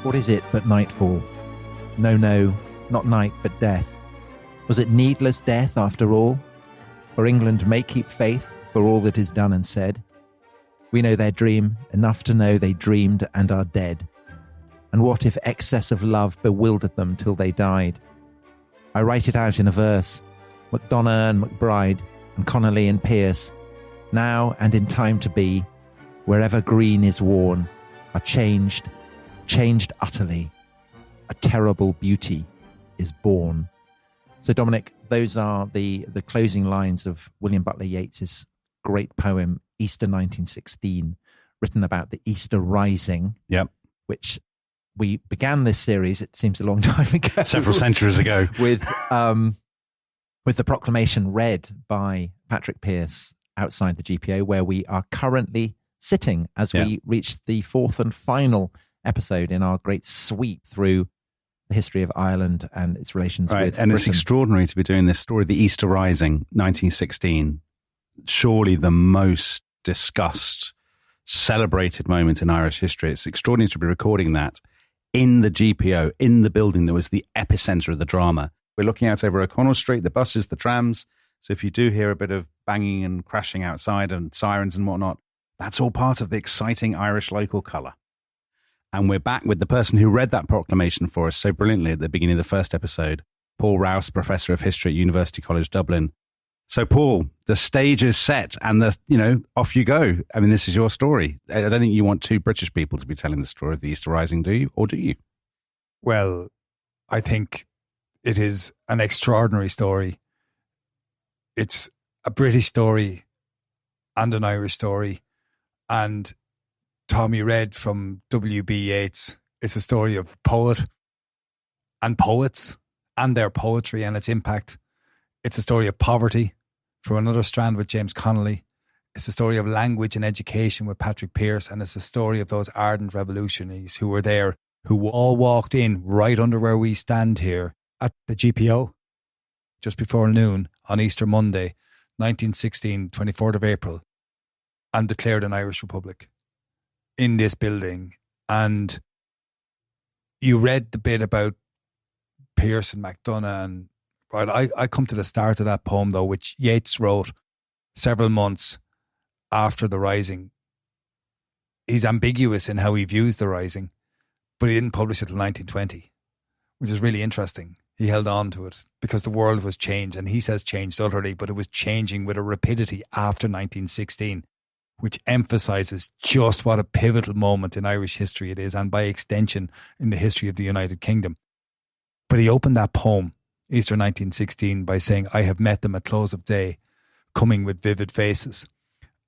What is it but nightfall? No, no, not night but death. Was it needless death after all? For England may keep faith for all that is done and said. We know their dream, enough to know they dreamed and are dead. And what if excess of love bewildered them till they died? I write it out in a verse. MacDonagh and MacBride, and Connolly and Pearse, now and in time to be, wherever green is worn, are changed utterly. A terrible beauty is born. So, Dominic, those are the closing lines of William Butler Yeats's great poem, Easter 1916, written about the Easter Rising, which we began this series, it seems a long time ago. Several centuries ago. With the proclamation read by Patrick Pearse outside the GPO, where we are currently sitting as we reach the fourth and final episode in our great sweep through the history of Ireland and its relations with and Britain. It's extraordinary to be doing this story, the Easter Rising, 1916. Surely the most discussed, celebrated moment in Irish history. It's extraordinary to be recording that in the GPO, in the building that was the epicenter of the drama. We're looking out over O'Connell Street, the buses, the trams. So if you do hear a bit of banging and crashing outside and sirens and whatnot, that's all part of the exciting Irish local colour. And we're back with the person who read that proclamation for us so brilliantly at the beginning of the first episode, Paul Rouse, Professor of History at University College Dublin. So, Paul, the stage is set and off you go. I mean, this is your story. I don't think you want two British people to be telling the story of the Easter Rising, do you? Or do you? Well, I think it is an extraordinary story. It's a British story and an Irish story. And Tommy read from W.B. Yeats. It's a story of poet and poets and their poetry and its impact. It's a story of poverty through another strand with James Connolly. It's a story of language and education with Patrick Pearse. And it's a story of those ardent revolutionaries who were there, who all walked in right under where we stand here at the GPO just before noon on Easter Monday, 1916, 24th of April, and declared an Irish Republic in this building. And you read the bit about Pearse and MacDonagh, and right, I come to the start of that poem though, which Yeats wrote several months after the Rising. He's ambiguous in how he views the Rising, but he didn't publish it till 1920, which is really interesting. He held on to it because the world was changed, and he says changed utterly, but it was changing with a rapidity after 1916, which emphasises just what a pivotal moment in Irish history it is, and by extension in the history of the United Kingdom. But he opened that poem, Easter 1916, by saying, I have met them at close of day, coming with vivid faces.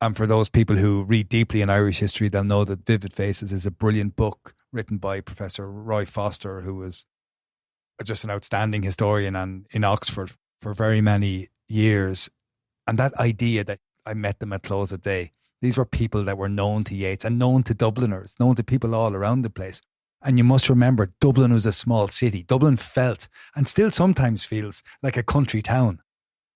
And for those people who read deeply in Irish history, they'll know that Vivid Faces is a brilliant book written by Professor Roy Foster, who was just an outstanding historian and in Oxford for very many years. And that idea that I met them at close of day, these were people that were known to Yeats and known to Dubliners, known to people all around the place. And you must remember, Dublin was a small city. Dublin felt, and still sometimes feels, like a country town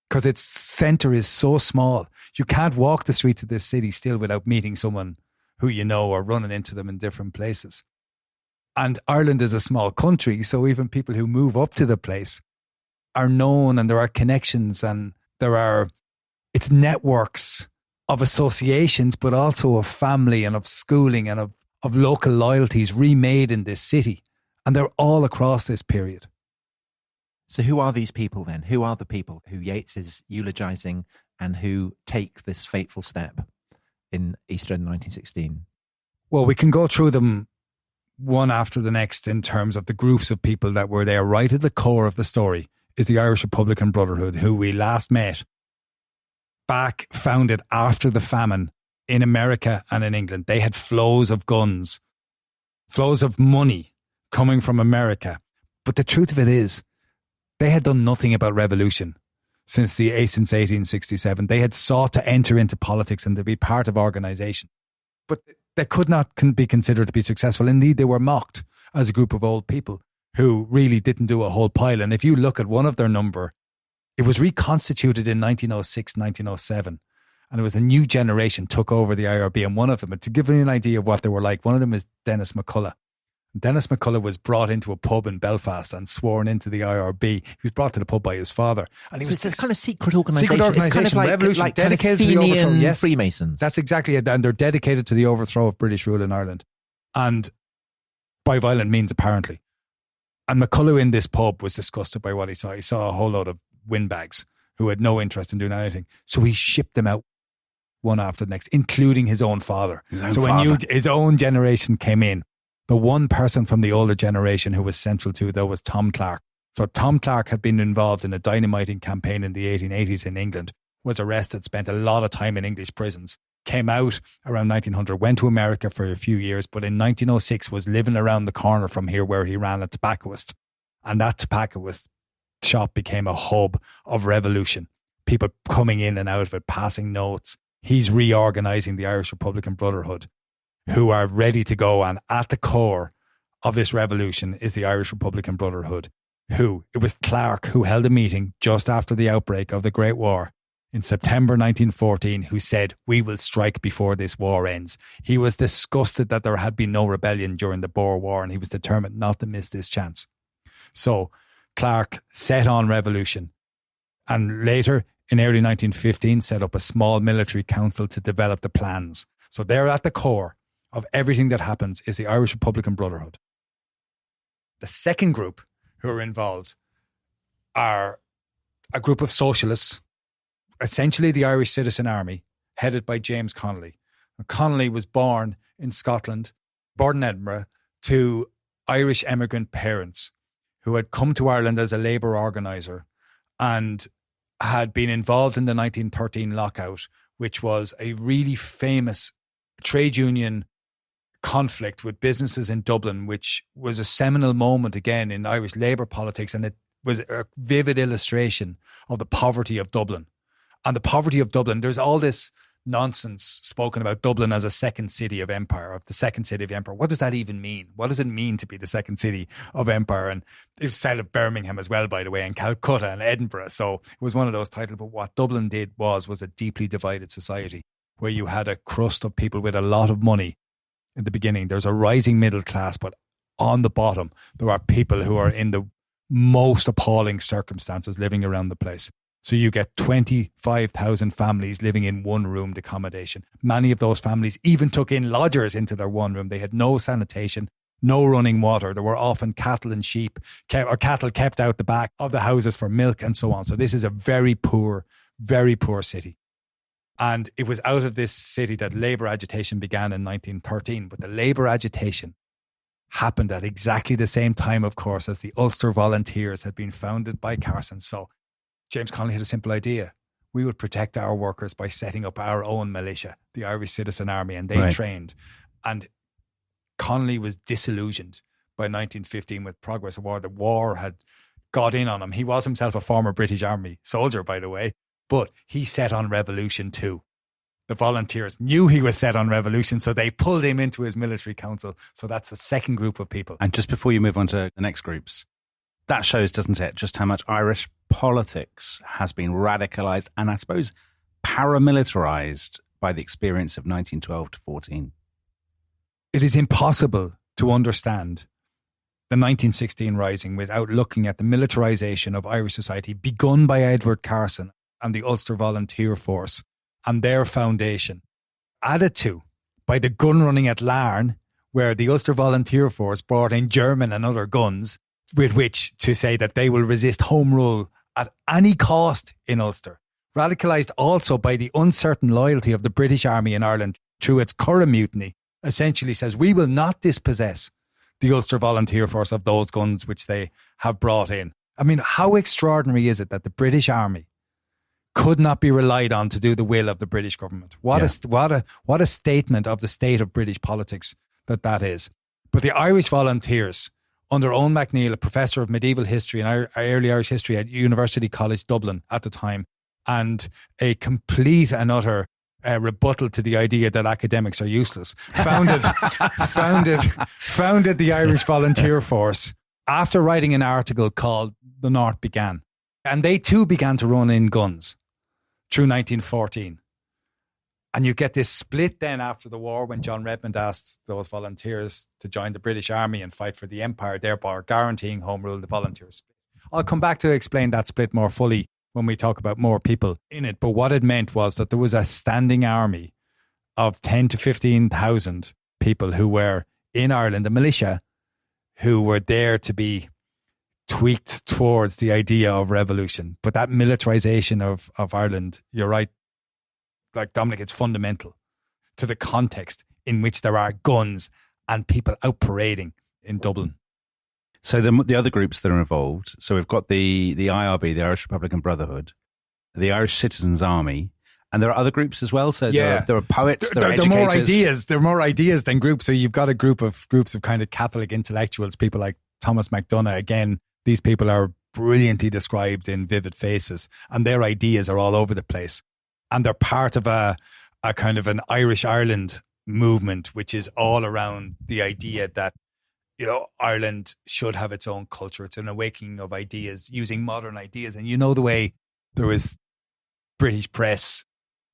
because its centre is so small. You can't walk the streets of this city still without meeting someone who you know or running into them in different places. And Ireland is a small country, so even people who move up to the place are known, and there are connections, and it's networks of associations, but also of family and of schooling and of local loyalties remade in this city. And they're all across this period. So who are these people then? Who are the people who Yeats is eulogising and who take this fateful step in Easter 1916? Well, we can go through them one after the next in terms of the groups of people that were there. Right at the core of the story is the Irish Republican Brotherhood, who we last met back, founded after the famine in America and in England. They had flows of guns, flows of money coming from America. But the truth of it is, they had done nothing about revolution since 1867. They had sought to enter into politics and to be part of organisation. But they could not be considered to be successful. Indeed, they were mocked as a group of old people who really didn't do a whole pile. And if you look at one of their number, it was reconstituted in 1906, 1907. And it was a new generation took over the IRB. And one of them, to give you an idea of what they were like, one of them is Dennis McCullough. Dennis McCullough was brought into a pub in Belfast and sworn into the IRB. He was brought to the pub by his father. And he was it's a kind of secret organisation. Secret organisation, it's kind of like, revolution, like dedicated kind of to the overthrow. Yes, Freemasons. That's exactly it. And they're dedicated to the overthrow of British rule in Ireland. And by violent means, apparently. And McCullough in this pub was disgusted by what he saw. He saw a whole load of windbags who had no interest in doing anything. So he shipped them out one after the next, including his own father. When his own generation came in, the one person from the older generation who was central to it, though, was Tom Clark. So Tom Clark had been involved in a dynamiting campaign in the 1880s in England, was arrested, spent a lot of time in English prisons, came out around 1900, went to America for a few years, but in 1906 was living around the corner from here where he ran a tobacconist. And that tobacconist shop became a hub of revolution. People coming in and out of it, passing notes. He's reorganising the Irish Republican Brotherhood, who are ready to go. And at the core of this revolution is the Irish Republican Brotherhood, it was Clark who held a meeting just after the outbreak of the Great War in September 1914, who said, "We will strike before this war ends." He was disgusted that there had been no rebellion during the Boer War, and he was determined not to miss this chance. So Clark set on revolution, and later, in early 1915, set up a small military council to develop the plans. So they're at the core of everything that happens is the Irish Republican Brotherhood. The second group who are involved are a group of socialists, essentially the Irish Citizen Army, headed by James Connolly. Connolly was born in Scotland, born in Edinburgh, to Irish emigrant parents who had come to Ireland as a labour organiser and had been involved in the 1913 lockout, which was a really famous trade union conflict with businesses in Dublin, which was a seminal moment again in Irish labour politics, and it was a vivid illustration of the poverty of Dublin. And the poverty of Dublin, there's all this nonsense spoken about Dublin as a second city of empire, of the second city of empire. What does that even mean? What does it mean to be the second city of empire? And it was said of Birmingham as well, by the way, and Calcutta and Edinburgh. So it was one of those titles. But what Dublin did was a deeply divided society where you had a crust of people with a lot of money in the beginning. There's a rising middle class, but on the bottom, there are people who are in the most appalling circumstances living around the place. So you get 25,000 families living in one-roomed accommodation. Many of those families even took in lodgers into their one room. They had no sanitation, no running water. There were often cattle and sheep, or cattle kept out the back of the houses for milk and so on. So this is a very poor city. And it was out of this city that labour agitation began in 1913. But the labour agitation happened at exactly the same time, of course, as the Ulster Volunteers had been founded by Carson. So James Connolly had a simple idea. We would protect our workers by setting up our own militia, the Irish Citizen Army, and they trained. And Connolly was disillusioned by 1915 with progress of war. The war had got in on him. He was himself a former British Army soldier, by the way, but he set on revolution too. The volunteers knew he was set on revolution, so they pulled him into his military council. So that's the second group of people. And just before you move on to the next groups, that shows, doesn't it, just how much Irish politics has been radicalised and I suppose paramilitarised by the experience of 1912 to 14. It is impossible to understand the 1916 Rising without looking at the militarisation of Irish society begun by Edward Carson and the Ulster Volunteer Force and their foundation, added to by the gun running at Larne, where the Ulster Volunteer Force brought in German and other guns with which to say that they will resist home rule at any cost in Ulster. Radicalised also by the uncertain loyalty of the British Army in Ireland through its Curragh Mutiny, essentially says we will not dispossess the Ulster Volunteer Force of those guns which they have brought in. I mean, how extraordinary is it that the British Army could not be relied on to do the will of the British government? What a statement of the state of British politics that is. But the Irish Volunteers, under Owen MacNeill, a professor of medieval history and early Irish history at University College Dublin at the time, and a complete and utter rebuttal to the idea that academics are useless, founded the Irish Volunteer Force after writing an article called "The North Began," and they too began to run in guns through 1914. And you get this split then after the war when John Redmond asked those volunteers to join the British Army and fight for the Empire, thereby guaranteeing Home Rule. The volunteers split. I'll come back to explain that split more fully when we talk about more people in it. But what it meant was that there was a standing army of 10 to 15,000 people who were in Ireland, the militia, who were there to be tweaked towards the idea of revolution. But that militarization of Ireland, you're right, like Dominic, it's fundamental to the context in which there are guns and people out parading in Dublin. So the other groups that are involved, so we've got the IRB, the Irish Republican Brotherhood, the Irish Citizens Army, and there are other groups as well. So there are poets, there are educators. There are more ideas. There are more ideas than groups. So you've got a groups of kind of Catholic intellectuals, people like Thomas MacDonagh. Again, these people are brilliantly described in Vivid Faces, and their ideas are all over the place. And they're part of a kind of an Irish Ireland movement, which is all around the idea that, you know, Ireland should have its own culture. It's an awakening of ideas, using modern ideas. And you know the way there was British press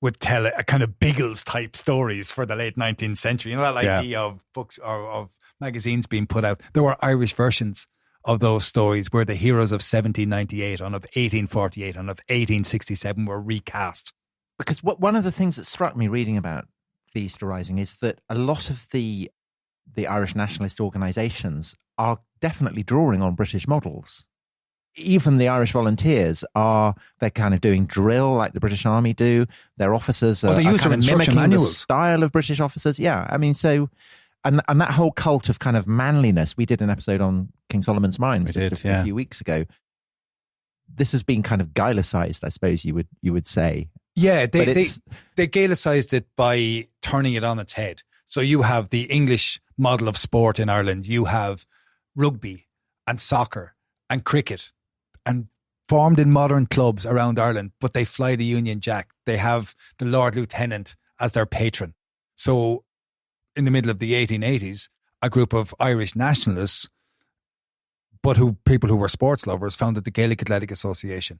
would tell a kind of Biggles type stories for the late 19th century. You know, that idea of books or of magazines being put out. There were Irish versions of those stories where the heroes of 1798 and of 1848 and of 1867 were recast. Because one of the things that struck me reading about the Easter Rising is that a lot of the Irish nationalist organisations are definitely drawing on British models. Even the Irish volunteers they're kind of doing drill like the British Army do. Their officers are kind of mimicking the style of British officers. Yeah, I mean, so, and that whole cult of kind of manliness, we did an episode on King Solomon's Mines a few weeks ago. This has been kind of Gaelicized, I suppose you would say. Yeah, they Gaelicized it by turning it on its head. So you have the English model of sport in Ireland. You have rugby and soccer and cricket, and formed in modern clubs around Ireland, but they fly the Union Jack. They have the Lord Lieutenant as their patron. So in the middle of the 1880s, a group of Irish nationalists, but people who were sports lovers, founded the Gaelic Athletic Association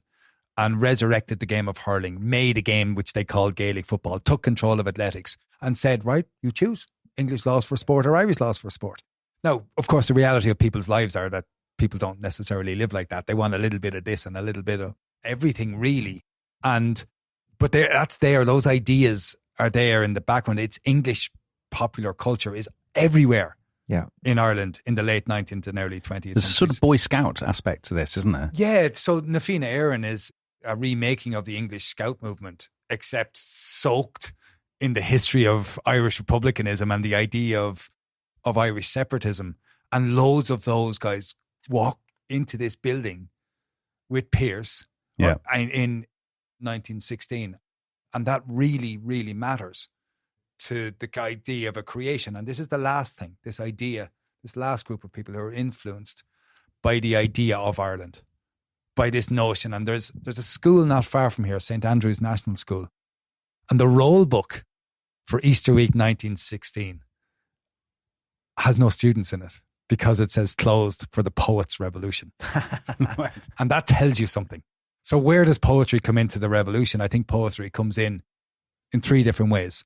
and resurrected the game of hurling, made a game which they called Gaelic football, took control of athletics and said, right, you choose English laws for sport or Irish laws for sport. Now, of course, the reality of people's lives are that people don't necessarily live like that. They want a little bit of this and a little bit of everything, really. But that's there. Those ideas are there in the background. It's English popular culture is everywhere. Yeah, in Ireland in the late 19th and early 20th centuries. There's a sort of Boy Scout aspect to this, isn't there? Yeah, so Na Fianna Éireann is a remaking of the English Scout movement, except soaked in the history of Irish republicanism and the idea of Irish separatism. And loads of those guys walked into this building with Pearse in 1916. And that really, really matters to the idea of a creation. And this is the last thing, this last group of people who are influenced by the idea of Ireland, by this notion. And there's a school not far from here, St. Andrew's National School. And the roll book for Easter week 1916 has no students in it because it says closed for the Poets' Revolution. And that tells you something. So where does poetry come into the revolution? I think poetry comes in three different ways.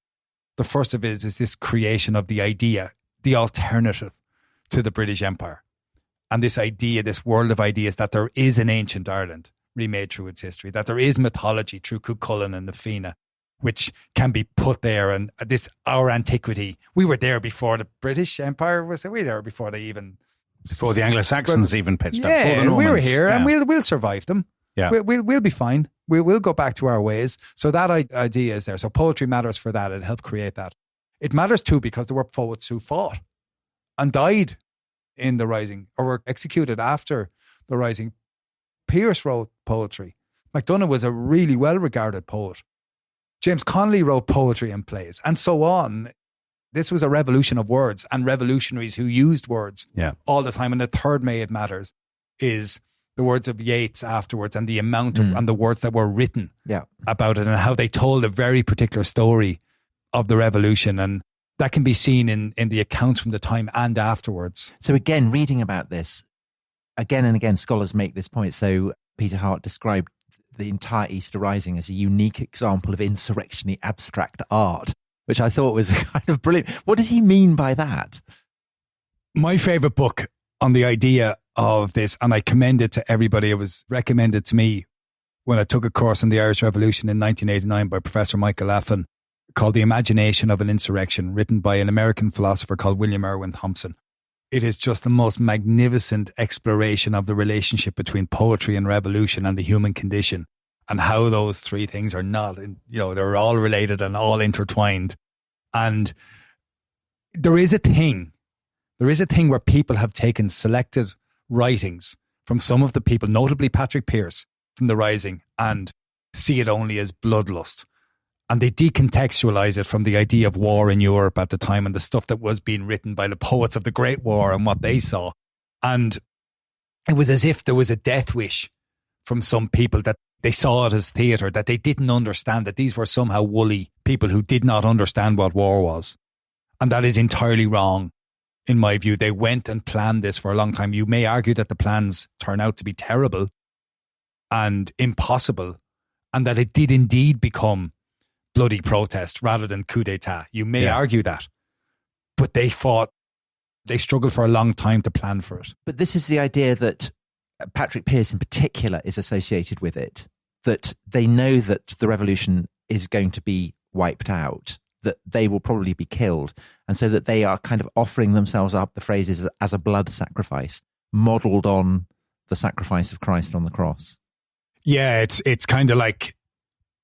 The first of it is this creation of the idea, the alternative to the British Empire. And this idea, this world of ideas, that there is an ancient Ireland remade through its history, that there is mythology through Cuchulainn and Na Fianna, which can be put there. And our antiquity, we were there before the British Empire was, we were there before they even... Before the Anglo-Saxons even pitched up. Yeah, we were here and we'll survive them. Yeah. We'll be fine. We'll go back to our ways. So that idea is there. So poetry matters for that. It helped create that. It matters too because there were poets who fought and died in the Rising or were executed after the Rising. Pearse wrote poetry. MacDonagh was a really well-regarded poet. James Connolly wrote poetry and plays and so on. This was a revolution of words and revolutionaries who used words all the time. And the third way it matters is the words of Yeats afterwards and the amount of, and the words that were written about it and how they told a very particular story of the revolution. And that can be seen in the accounts from the time and afterwards. So again, reading about this, again and again, scholars make this point. So Peter Hart described the entire Easter Rising as a unique example of insurrectionary abstract art, which I thought was kind of brilliant. What does he mean by that? My favourite book on the idea of this, and I commend it to everybody, it was recommended to me when I took a course on the Irish Revolution in 1989 by Professor Michael Laffin, called The Imagination of an Insurrection, written by an American philosopher called William Irwin Thompson. It is just the most magnificent exploration of the relationship between poetry and revolution and the human condition, and how those three things are not, they're all related and all intertwined. And there is a thing where people have taken selected writings from some of the people, notably Patrick Pearse from the Rising, and see it only as bloodlust. And they decontextualize it from the idea of war in Europe at the time and the stuff that was being written by the poets of the Great War and what they saw. And it was as if there was a death wish from some people that they saw it as theatre, that they didn't understand, that these were somehow woolly people who did not understand what war was. And that is entirely wrong, in my view. They went and planned this for a long time. You may argue that the plans turn out to be terrible and impossible, and that it did indeed become bloody protest rather than coup d'etat. You may argue that. But they struggled for a long time to plan for it. But this is the idea that Patrick Pearse in particular is associated with it, that they know that the revolution is going to be wiped out, that they will probably be killed, and so that they are kind of offering themselves up, the phrase is, as a blood sacrifice, modelled on the sacrifice of Christ on the cross. Yeah, it's kind of like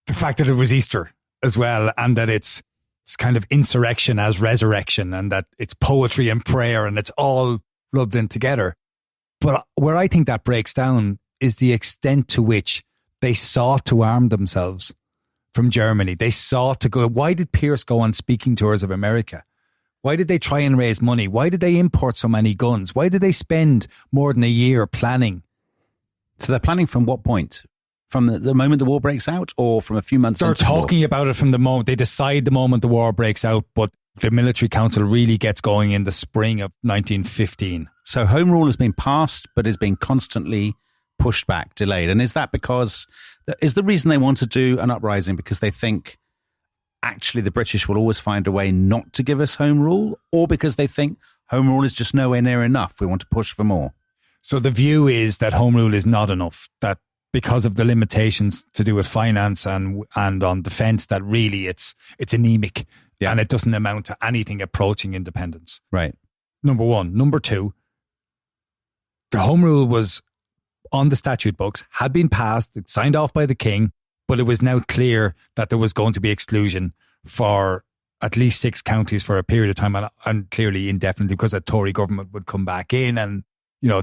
the fact that it was Easter as well, and that it's kind of insurrection as resurrection, and that it's poetry and prayer, and it's all rubbed in together. But where I think that breaks down is the extent to which they sought to arm themselves from Germany. They sought to go. Why did Pearse go on speaking tours of America? Why did they try and raise money? Why did they import so many guns? Why did they spend more than a year planning? So they're planning from what point? From the moment the war breaks out, or from a few months They're into the war? talking about it from the moment. They decide the moment the war breaks out, but the military council really gets going in the spring of 1915. So Home Rule has been passed, but is being constantly pushed back, delayed. And is that because, is the reason they want to do an uprising because they think actually the British will always find a way not to give us Home Rule, or because they think Home Rule is just nowhere near enough, we want to push for more? So the view is that Home Rule is not enough, that because of the limitations to do with finance and on defence, that really it's anemic, and it doesn't amount to anything approaching independence. Right. Number one. Number two, the Home Rule was on the statute books, had been passed, signed off by the king, but it was now clear that there was going to be exclusion for at least 6 counties for a period of time, and clearly indefinitely, because a Tory government would come back in and,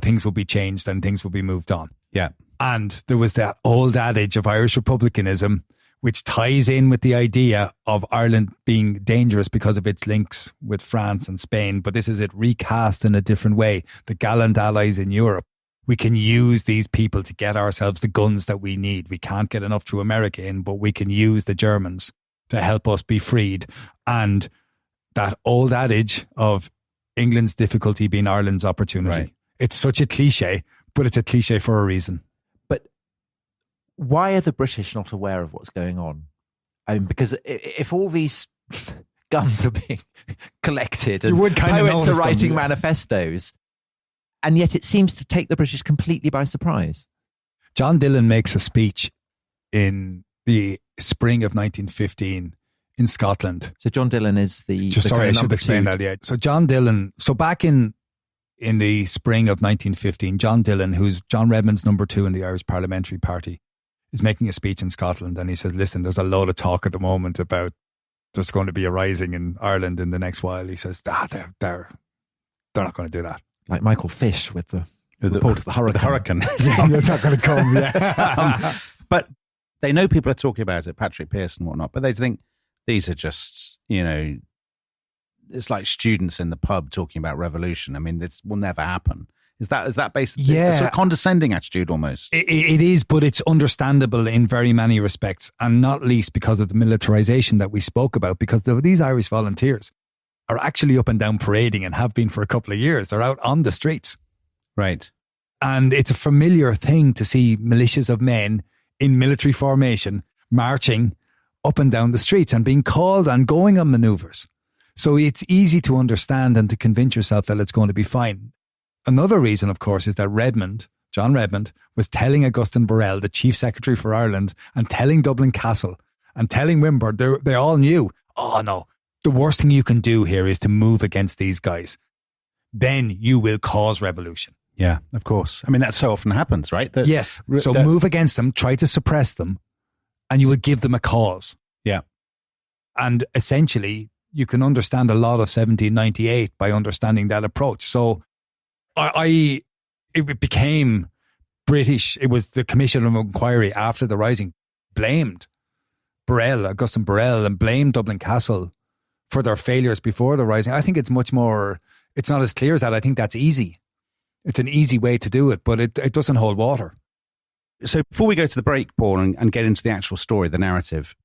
things will be changed and things will be moved on. Yeah. And there was that old adage of Irish republicanism, which ties in with the idea of Ireland being dangerous because of its links with France and Spain. But this is it recast in a different way. The gallant allies in Europe. We can use these people to get ourselves the guns that we need. We can't get enough through America in, but we can use the Germans to help us be freed. And that old adage of England's difficulty being Ireland's opportunity. Right. It's such a cliche, but it's a cliche for a reason. Why are the British not aware of what's going on? Because if all these guns are being collected and poets are writing manifestos, and yet it seems to take the British completely by surprise. John Dillon makes a speech in the spring of 1915 in Scotland. So John Dillon is the... I should explain that, yeah. So John Dillon, back in the spring of 1915, John Dillon, who's John Redmond's number 2 in the Irish Parliamentary Party, is making a speech in Scotland, and he says, listen, there's a load of talk at the moment about there's going to be a rising in Ireland in the next while. He says, they're not going to do that. Like Michael Fish with the report of the hurricane. The hurricane. It's not going to come, yeah. But they know people are talking about it, Patrick Pearse and whatnot, but they think these are just, it's like students in the pub talking about revolution. I mean, this will never happen. Is that basically a sort of condescending attitude almost? It is, but it's understandable in very many respects, and not least because of the militarization that we spoke about, because these Irish volunteers are actually up and down parading and have been for a couple of years. They're out on the streets. Right. And it's a familiar thing to see militias of men in military formation, marching up and down the streets and being called and going on manoeuvres. So it's easy to understand and to convince yourself that it's going to be fine. Another reason, of course, is that John Redmond, was telling Augustin Borel, the Chief Secretary for Ireland, and telling Dublin Castle and telling Wimber, they all knew, oh no, the worst thing you can do here is to move against these guys. Then you will cause revolution. Yeah, of course. I mean, that so often happens, right? Yes. So move against them, try to suppress them, and you will give them a cause. Yeah. And essentially, you can understand a lot of 1798 by understanding that approach. So it became British. It was the Commission of Inquiry after the Rising blamed Augustin Borel, and blamed Dublin Castle for their failures before the Rising. I think it's much more, it's not as clear as that. I think that's easy. It's an easy way to do it, but it doesn't hold water. So before we go to the break, Paul, and get into the actual story, the narrative,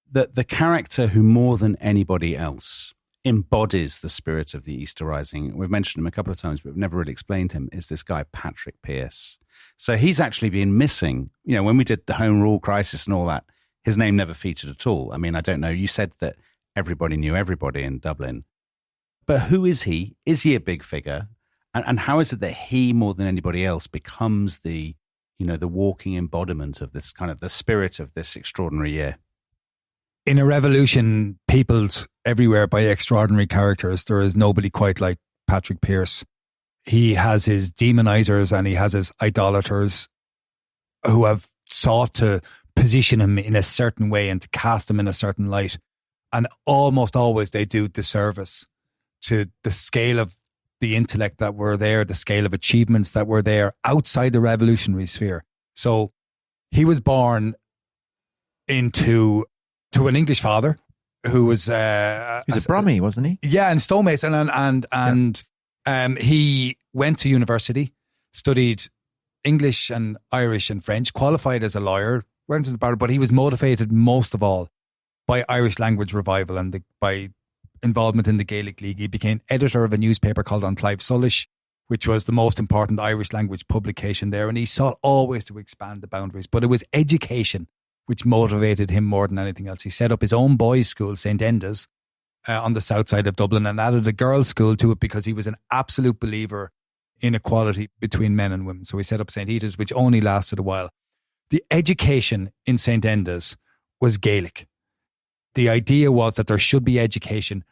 the character who more than anybody else embodies the spirit of the Easter Rising, we've mentioned him a couple of times, but we've never really explained him, is this guy, Patrick Pearse. So he's actually been missing. You know, when we did the Home Rule crisis and all that, his name never featured at all. I mean, I don't know. You said that everybody knew everybody in Dublin. But who is he? Is he a big figure? And how is it that he, more than anybody else, becomes the walking embodiment of this kind of the spirit of this extraordinary year? In a revolution peopled everywhere by extraordinary characters, there is nobody quite like Patrick Pearse. He has his demonizers and he has his idolaters who have sought to position him in a certain way and to cast him in a certain light. And almost always they do disservice to the scale of the intellect that were there, the scale of achievements that were there outside the revolutionary sphere. So he was born to an English father who was... he was a Brummie, wasn't he? Yeah, and stonemason. And he went to university, studied English and Irish and French, qualified as a lawyer, went to the bar, but he was motivated most of all by Irish language revival and by involvement in the Gaelic League. He became editor of a newspaper called On Clive Sullish, which was the most important Irish language publication there. And he sought always to expand the boundaries. But it was education which motivated him more than anything else. He set up his own boys' school, St. Enda's, on the south side of Dublin, and added a girls' school to it because he was an absolute believer in equality between men and women. So he set up St. Eda's, which only lasted a while. The education in St. Enda's was Gaelic. The idea was that there should be education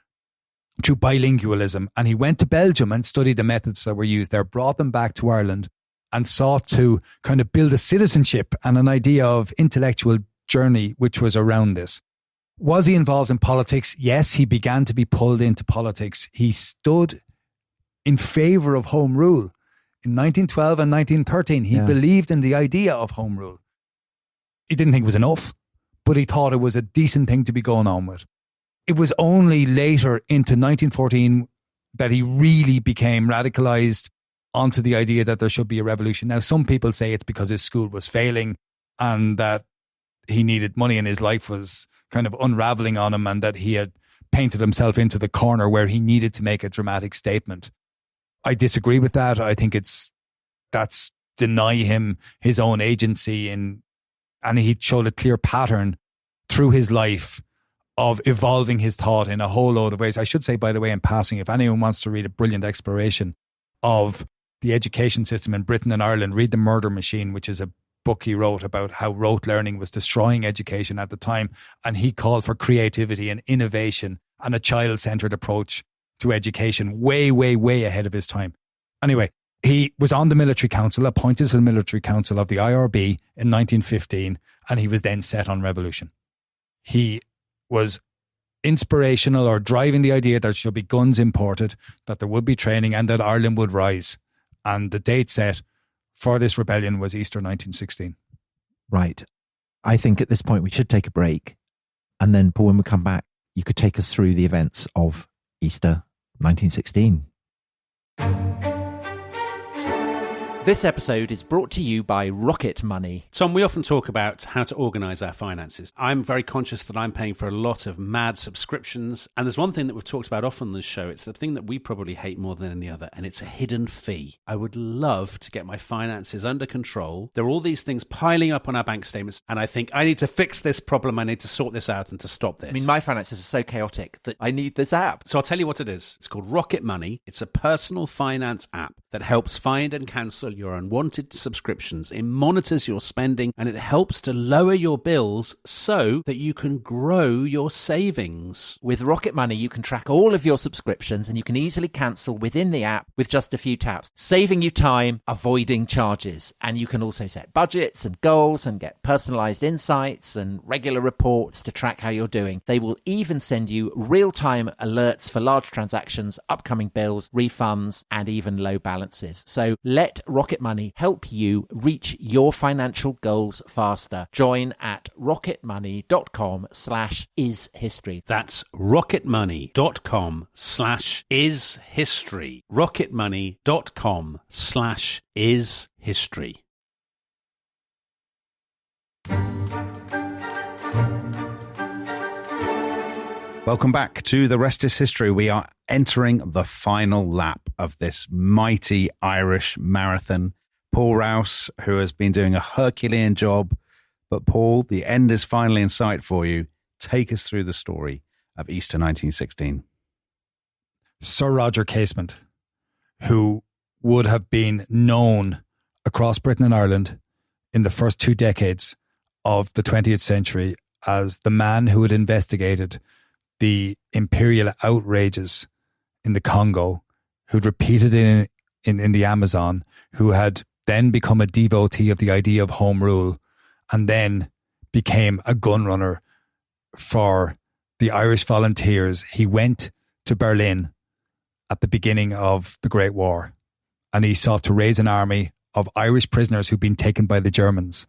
through bilingualism. And he went to Belgium and studied the methods that were used there, brought them back to Ireland and sought to kind of build a citizenship and an idea of intellectual journey which was around this. Was he involved in politics? Yes, he began to be pulled into politics. He stood in favour of Home Rule in 1912 and 1913. He believed in the idea of Home Rule. He didn't think it was enough, but he thought it was a decent thing to be going on with. It was only later into 1914 that he really became radicalised onto the idea that there should be a revolution. Now, some people say it's because his school was failing and that he needed money and his life was kind of unravelling on him and that he had painted himself into the corner where he needed to make a dramatic statement. I disagree with that. I think that's deny him his own agency and he showed a clear pattern through his life of evolving his thought in a whole load of ways. I should say, by the way, in passing, if anyone wants to read a brilliant exploration of the education system in Britain and Ireland, read The Murder Machine, which is a book he wrote about how rote learning was destroying education at the time. And he called for creativity and innovation and a child-centered approach to education way, way, way ahead of his time. Anyway, he was on the military council, appointed to the military council of the IRB in 1915, and he was then set on revolution. He was inspirational or driving the idea that there should be guns imported, that there would be training and that Ireland would rise. And the date set for this rebellion was Easter 1916. Right. I think at this point we should take a break. And then, Paul, when we come back, you could take us through the events of Easter 1916. This episode is brought to you by Rocket Money. Tom, we often talk about how to organise our finances. I'm very conscious that I'm paying for a lot of mad subscriptions. And there's one thing that we've talked about often on this show. It's the thing that we probably hate more than any other, and it's a hidden fee. I would love to get my finances under control. There are all these things piling up on our bank statements, and I think I need to fix this problem. I need to sort this out and to stop this. I mean, my finances are so chaotic that I need this app. So I'll tell you what it is. It's called Rocket Money. It's a personal finance app that helps find and cancel your unwanted subscriptions. It monitors your spending and it helps to lower your bills so that you can grow your savings. With Rocket Money, you can track all of your subscriptions and you can easily cancel within the app with just a few taps, saving you time, avoiding charges. And you can also set budgets and goals and get personalized insights and regular reports to track how you're doing. They will even send you real-time alerts for large transactions, upcoming bills, refunds, and even low balances. So let Rocket Money help you reach your financial goals faster. Join at rocketmoney.com/ishistory. That's rocketmoney.com/ishistory. rocketmoney.com/ishistory. Welcome back to The Rest is History. We are entering the final lap of this mighty Irish marathon. Paul Rouse, who has been doing a Herculean job. But Paul, the end is finally in sight for you. Take us through the story of Easter 1916. Sir Roger Casement, who would have been known across Britain and Ireland in the first 2 decades of the 20th century as the man who had investigated the imperial outrages in the Congo, who'd repeated in the Amazon, who had then become a devotee of the idea of home rule, and then became a gun runner for the Irish Volunteers. He went to Berlin at the beginning of the Great War, and he sought to raise an army of Irish prisoners who'd been taken by the Germans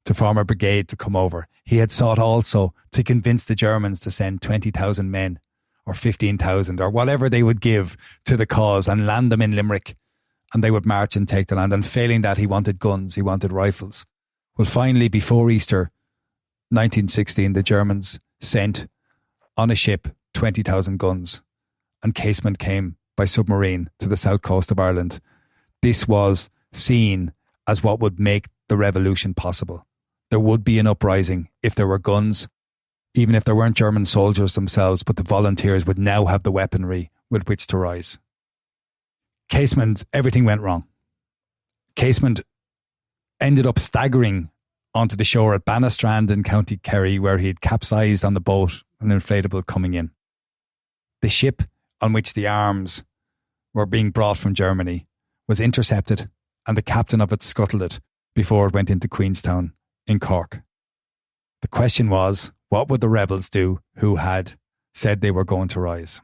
to form a brigade to come over. He had sought also to convince the Germans to send 20,000 men or 15,000 or whatever they would give to the cause and land them in Limerick, and they would march and take the land. And failing that, he wanted guns, he wanted rifles. Well, finally, before Easter 1916, the Germans sent on a ship 20,000 guns, and Casement came by submarine to the south coast of Ireland. This was seen as what would make the revolution possible. There would be an uprising if there were guns, even if there weren't German soldiers themselves, but the volunteers would now have the weaponry with which to rise. Casement, everything went wrong. Casement ended up staggering onto the shore at Bannistrand in County Kerry, where he had capsized on the boat, an inflatable coming in. The ship on which the arms were being brought from Germany was intercepted, and the captain of it scuttled it before it went into Queenstown in Cork. The question was, what would the rebels do who had said they were going to rise?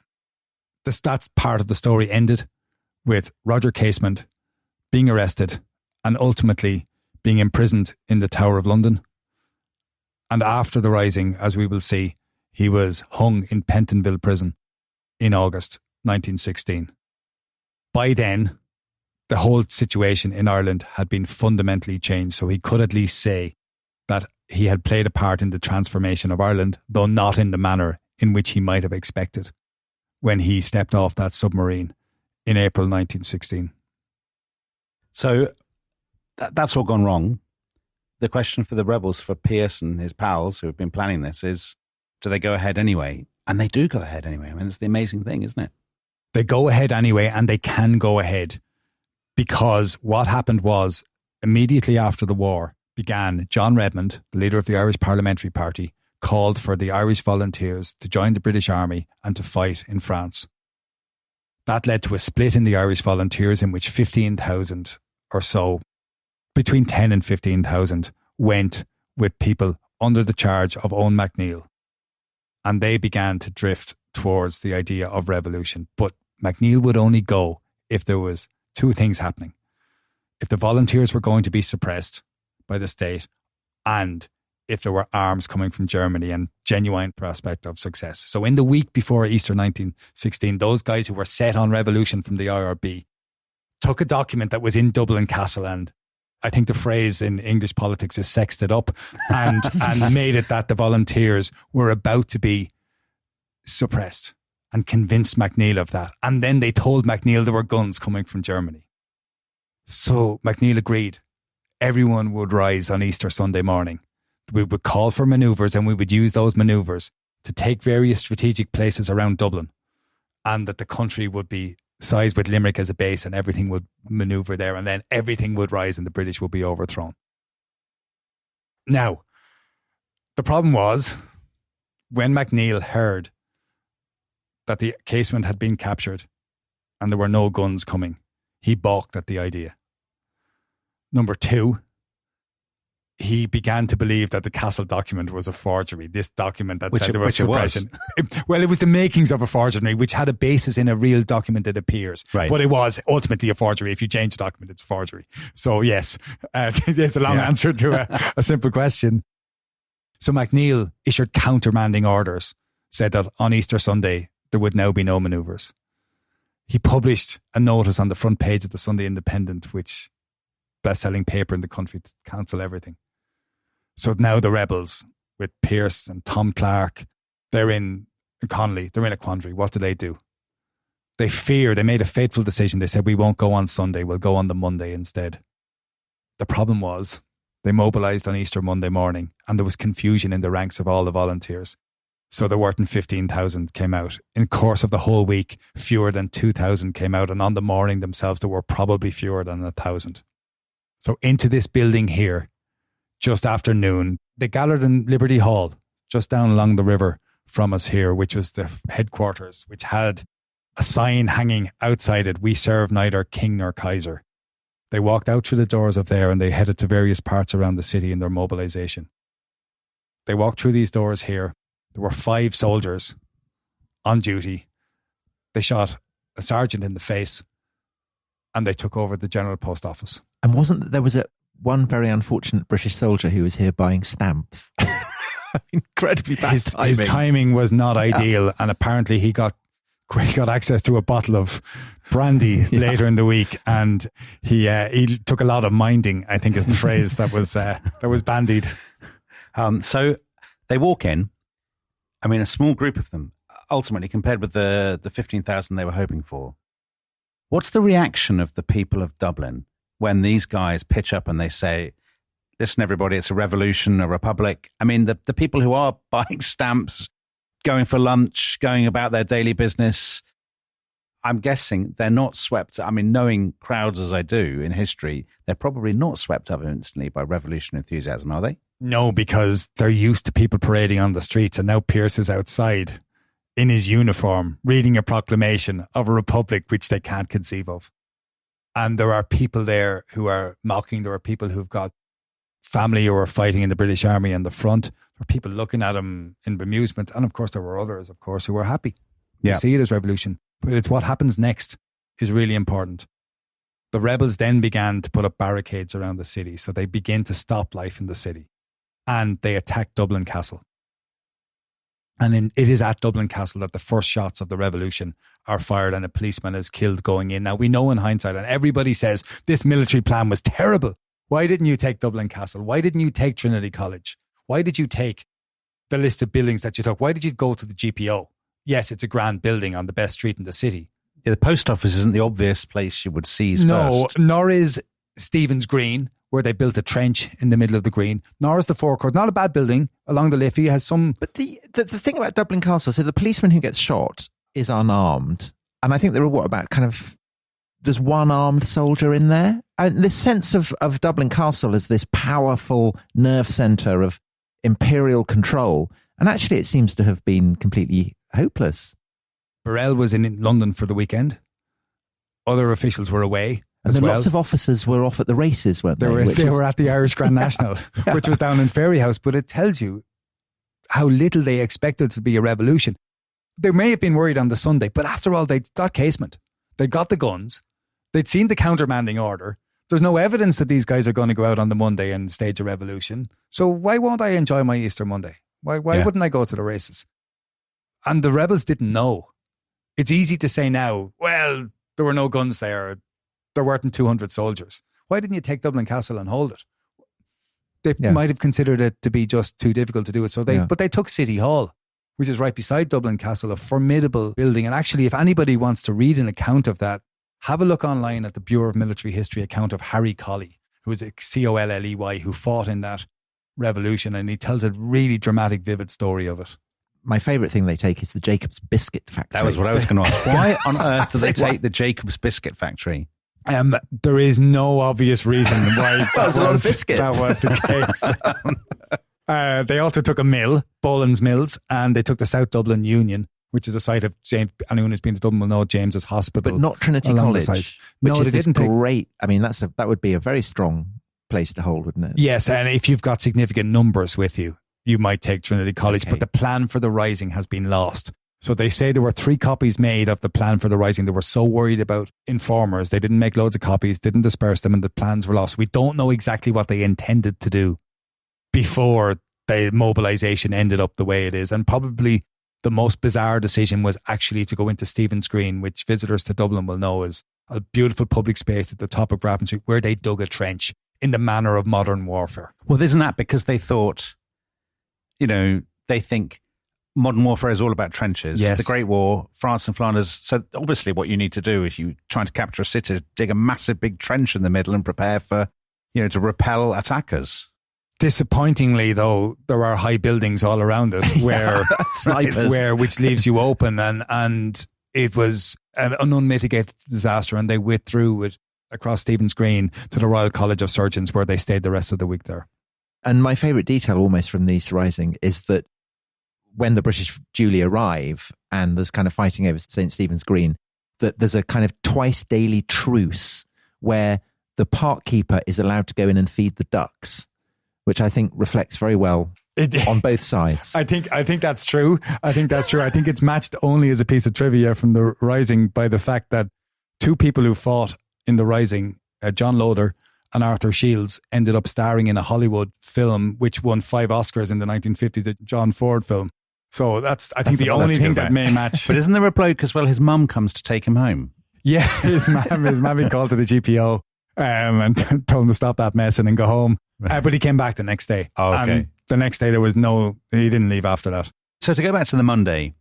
That's part of the story ended with Roger Casement being arrested and ultimately being imprisoned in the Tower of London. And after the rising, as we will see, he was hung in Pentonville prison in August 1916. By then, the whole situation in Ireland had been fundamentally changed, so he could at least say that he had played a part in the transformation of Ireland, though not in the manner in which he might have expected when he stepped off that submarine in April 1916. So that's all gone wrong. The question for the rebels, for Pearse and his pals who have been planning this, is do they go ahead anyway? And they do go ahead anyway. I mean, it's the amazing thing, isn't it? They go ahead anyway, and they can go ahead because what happened was immediately after the war began, John Redmond, the leader of the Irish Parliamentary Party, called for the Irish Volunteers to join the British Army and to fight in France. That led to a split in the Irish Volunteers in which 15,000 or so, between 10 and 15,000, went with people under the charge of Owen MacNeill. And they began to drift towards the idea of revolution. But MacNeill would only go if there was two things happening. If the volunteers were going to be suppressed by the state, and if there were arms coming from Germany and genuine prospect of success. So in the week before Easter 1916, those guys who were set on revolution from the IRB took a document that was in Dublin Castle, and I think the phrase in English politics is sexed it up, and made it that the volunteers were about to be suppressed, and convinced MacNeill of that. And then they told MacNeill there were guns coming from Germany. So MacNeill agreed. Everyone would rise on Easter Sunday morning. We would call for manoeuvres, and we would use those manoeuvres to take various strategic places around Dublin, and that the country would be sized with Limerick as a base, and everything would manoeuvre there, and then everything would rise and the British would be overthrown. Now, the problem was, when MacNeill heard that the casement had been captured and there were no guns coming, he balked at the idea. Number two, he began to believe that the castle document was a forgery. This document that said there was suppression. Well, it was the makings of a forgery, which had a basis in a real document that appears. Right. But it was ultimately a forgery. If you change the document, it's a forgery. So yes, there's a long answer to a simple question. So MacNeill issued countermanding orders, said that on Easter Sunday, there would now be no manoeuvres. He published a notice on the front page of the Sunday Independent, which best-selling paper in the country, to cancel everything. So now the rebels, with Pearse and Tom Clark, they're in Connolly, they're in a quandary. What do? They made a fateful decision. They said, we won't go on Sunday, we'll go on the Monday instead. The problem was, they mobilised on Easter Monday morning, and there was confusion in the ranks of all the volunteers. So there weren't 15,000 came out. In the course of the whole week, fewer than 2,000 came out, and on the morning themselves, there were probably fewer than 1,000. So into this building here, just after noon, they gathered in Liberty Hall, just down along the river from us here, which was the headquarters, which had a sign hanging outside it, "We serve neither king nor Kaiser." They walked out through the doors of there, and they headed to various parts around the city in their mobilisation. They walked through these doors here. There were 5 soldiers on duty. They shot a sergeant in the face, and they took over the General Post Office. And wasn't there was one very unfortunate British soldier who was here buying stamps? Incredibly bad timing. His timing was not ideal, and apparently he got access to a bottle of brandy later in the week, and he took a lot of minding, I think is the phrase that was bandied. So they walk in. I mean, a small group of them, ultimately, compared with the 15,000 they were hoping for. What's the reaction of the people of Dublin when these guys pitch up and they say, listen, everybody, it's a revolution, a republic? I mean, the people who are buying stamps, going for lunch, going about their daily business, I'm guessing they're not swept. I mean, knowing crowds as I do in history, they're probably not swept up instantly by revolution enthusiasm, are they? No, because they're used to people parading on the streets, and now Pearse is outside in his uniform reading a proclamation of a republic which they can't conceive of. And there are people there who are mocking. There are people who've got family who are fighting in the British Army in the front. There are people looking at him in bemusement. And of course, there were others, of course, who were happy. Yeah. You see it as revolution. But it's what happens next is really important. The rebels then began to put up barricades around the city. So they begin to stop life in the city. And they attack Dublin Castle. And it is at Dublin Castle that the first shots of the revolution are fired, and a policeman is killed going in. Now, we know in hindsight, and everybody says this military plan was terrible. Why didn't you take Dublin Castle? Why didn't you take Trinity College? Why did you take the list of buildings that you took? Why did you go to the GPO? Yes, it's a grand building on the best street in the city. Yeah, the post office isn't the obvious place you would seize first. No, nor is Stephen's Green, where they built a trench in the middle of the green, nor is the forecourt. Not a bad building along the Liffey. Has some... But the thing about Dublin Castle, so the policeman who gets shot is unarmed. And I think there are there's one armed soldier in there. And this sense of Dublin Castle as this powerful nerve centre of imperial control. And actually it seems to have been completely hopeless. Burrell was in London for the weekend. Other officials were away. And lots of officers were off at the races, weren't they? They were at the Irish Grand National, which was down in Ferryhouse. But it tells you how little they expected to be a revolution. They may have been worried on the Sunday, but after all, they got casement. They got the guns. They'd seen the countermanding order. There's no evidence that these guys are going to go out on the Monday and stage a revolution. So why won't I enjoy my Easter Monday? Why wouldn't I go to the races? And the rebels didn't know. It's easy to say now, well, there were no guns there. there weren't 200 soldiers. Why didn't you take Dublin Castle and hold it? They might have considered it to be just too difficult to do it. But they took City Hall, which is right beside Dublin Castle, a formidable building. And actually, if anybody wants to read an account of that, have a look online at the Bureau of Military History account of Harry Colley, who was a Colley, who fought in that revolution. And he tells a really dramatic, vivid story of it. My favourite thing they take is the Jacobs Biscuit Factory. That was what I was going to ask. Why on earth do they take the Jacobs Biscuit Factory? There is no obvious reason why that was a lot of biscuits. That was the case. They also took a mill, Boland's Mills, and they took the South Dublin Union, which is a site of James. Anyone who's been to Dublin will know James's Hospital, but not Trinity College. No, they didn't. Great. I mean, that would be a very strong place to hold, wouldn't it? Yes, and if you've got significant numbers with you, you might take Trinity College. Okay. But the plan for the Rising has been lost. So they say there were 3 copies made of the plan for the Rising. They were so worried about informers. They didn't make loads of copies, didn't disperse them, and the plans were lost. We don't know exactly what they intended to do before the mobilisation ended up the way it is. And probably the most bizarre decision was actually to go into Stephen's Green, which visitors to Dublin will know is a beautiful public space at the top of Grafton Street, where they dug a trench in the manner of modern warfare. Well, isn't that because they thought, they think modern warfare is all about trenches. Yes. The Great War, France and Flanders. So obviously what you need to do if you're trying to capture a city is dig a massive big trench in the middle and prepare for, to repel attackers. Disappointingly, though, there are high buildings all around it which leaves you open, and it was an unmitigated disaster, and they withdrew it across Stephen's Green to the Royal College of Surgeons, where they stayed the rest of the week there. And my favourite detail almost from the Easter Rising is that when the British duly arrive and there's kind of fighting over St. Stephen's Green, that there's a kind of twice daily truce where the park keeper is allowed to go in and feed the ducks, which I think reflects very well on both sides. I think that's true. I think it's matched only as a piece of trivia from the Rising by the fact that 2 people who fought in the Rising, John Loder and Arthur Shields, ended up starring in a Hollywood film which won 5 Oscars in the 1950s, the John Ford film. So that's the only thing that may match. But isn't there a bloke as well? His mum comes to take him home. Yeah, his mammy called to the GPO and told him to stop that messing and go home. But he came back the next day. Oh, okay. And the next day he didn't leave after that. So to go back to the Monday,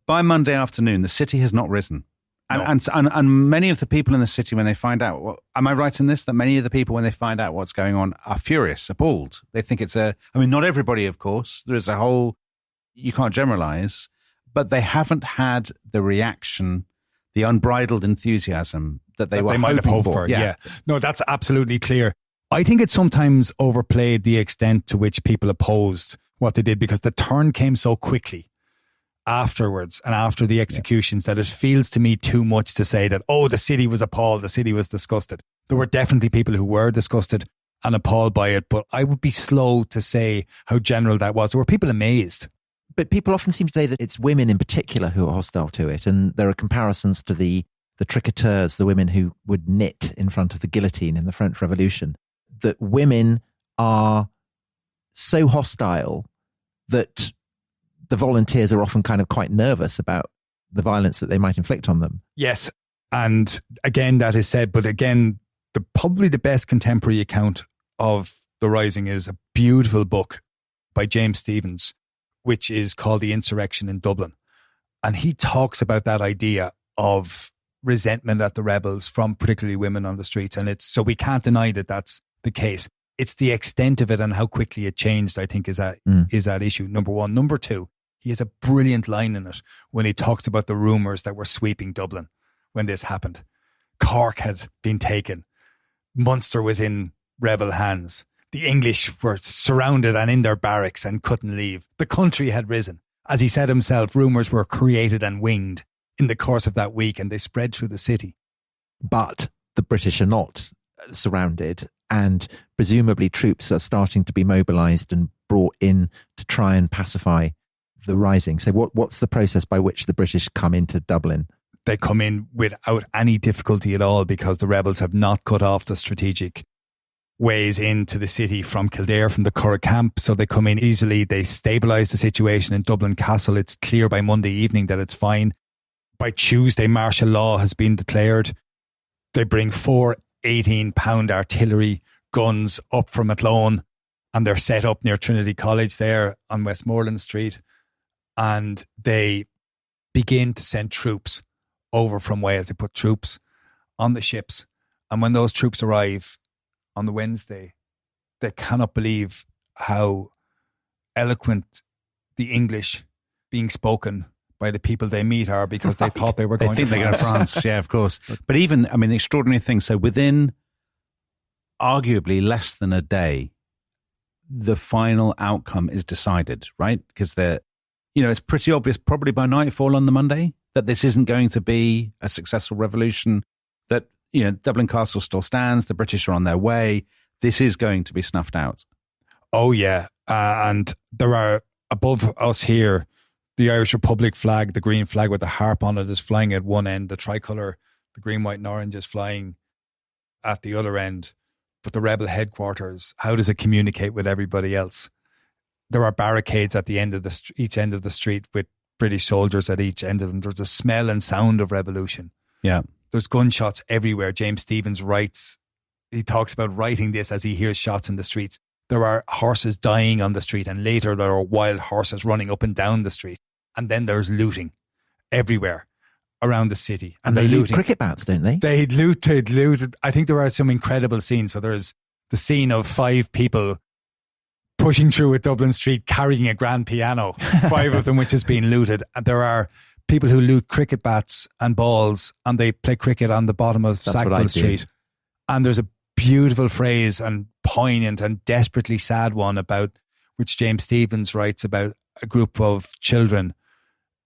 by Monday afternoon, the city has not risen. And many of the people in the city, when they find out, am I right in this, that many of the people, when they find out what's going on, are furious, appalled. They think not everybody, of course. There is a whole, you can't generalize, but they haven't had the reaction, the unbridled enthusiasm that they might have hoped for. Yeah. No, that's absolutely clear. I think it sometimes overplayed the extent to which people opposed what they did, because the turn came so quickly afterwards and after the executions that it feels to me too much to say that, the city was appalled, the city was disgusted. There were definitely people who were disgusted and appalled by it, but I would be slow to say how general that was. There were people amazed. But people often seem to say that it's women in particular who are hostile to it, and there are comparisons to the tricoteurs, the women who would knit in front of the guillotine in the French Revolution, that women are so hostile that the volunteers are often kind of quite nervous about the violence that they might inflict on them. Yes. And again, that is said, but again, probably the best contemporary account of the Rising is a beautiful book by James Stephens, which is called The Insurrection in Dublin. And he talks about that idea of resentment at the rebels from particularly women on the streets. And so we can't deny that that's the case. It's the extent of it and how quickly it changed, I think, is that issue. Number one. Number two, he has a brilliant line in it when he talks about the rumours that were sweeping Dublin when this happened. Cork had been taken. Munster was in rebel hands. The English were surrounded and in their barracks and couldn't leave. The country had risen. As he said himself, rumours were created and winged in the course of that week, and they spread through the city. But the British are not surrounded, and presumably troops are starting to be mobilised and brought in to try and pacify the Rising. So what's the process by which the British come into Dublin? They come in without any difficulty at all, because the rebels have not cut off the strategic ways into the city from Kildare, from the Curragh camp. So they come in easily. They stabilise the situation in Dublin Castle. It's clear by Monday evening that it's fine. By Tuesday, martial law has been declared. They bring 4 18-pound artillery guns up from Athlone, and they're set up near Trinity College there on Westmoreland Street. And they begin to send troops over from Wales. They put troops on the ships. And when those troops arrive on the Wednesday, they cannot believe how eloquent the English being spoken by the people they meet are, because they thought they were going to France. They think they're going to France, yeah, of course. But even, I mean, the extraordinary thing, so within arguably less than a day, the final outcome is decided, right? Because it's pretty obvious probably by nightfall on the Monday that this isn't going to be a successful revolution, that, Dublin Castle still stands, the British are on their way, this is going to be snuffed out. Oh, yeah. And there are, above us here, the Irish Republic flag, the green flag with the harp on it, is flying at one end. The tricolour, the green, white and orange, is flying at the other end. But the rebel headquarters, how does it communicate with everybody else? There are barricades at the end of each end of the street with British soldiers at each end of them. There's a smell and sound of revolution. Yeah. There's gunshots everywhere. James Stephens he talks about writing this as he hears shots in the streets. There are horses dying on the street, and later there are wild horses running up and down the street. And then there's looting everywhere around the city. And they loot cricket bats, don't they? They looted. I think there are some incredible scenes. So there's the scene of 5 people pushing through a Dublin street carrying a grand piano, 5 of them which has been looted. And there are people who loot cricket bats and balls, and they play cricket on the bottom of Sackville Street. And there's a beautiful phrase and poignant and desperately sad one about which James Stephens writes about a group of children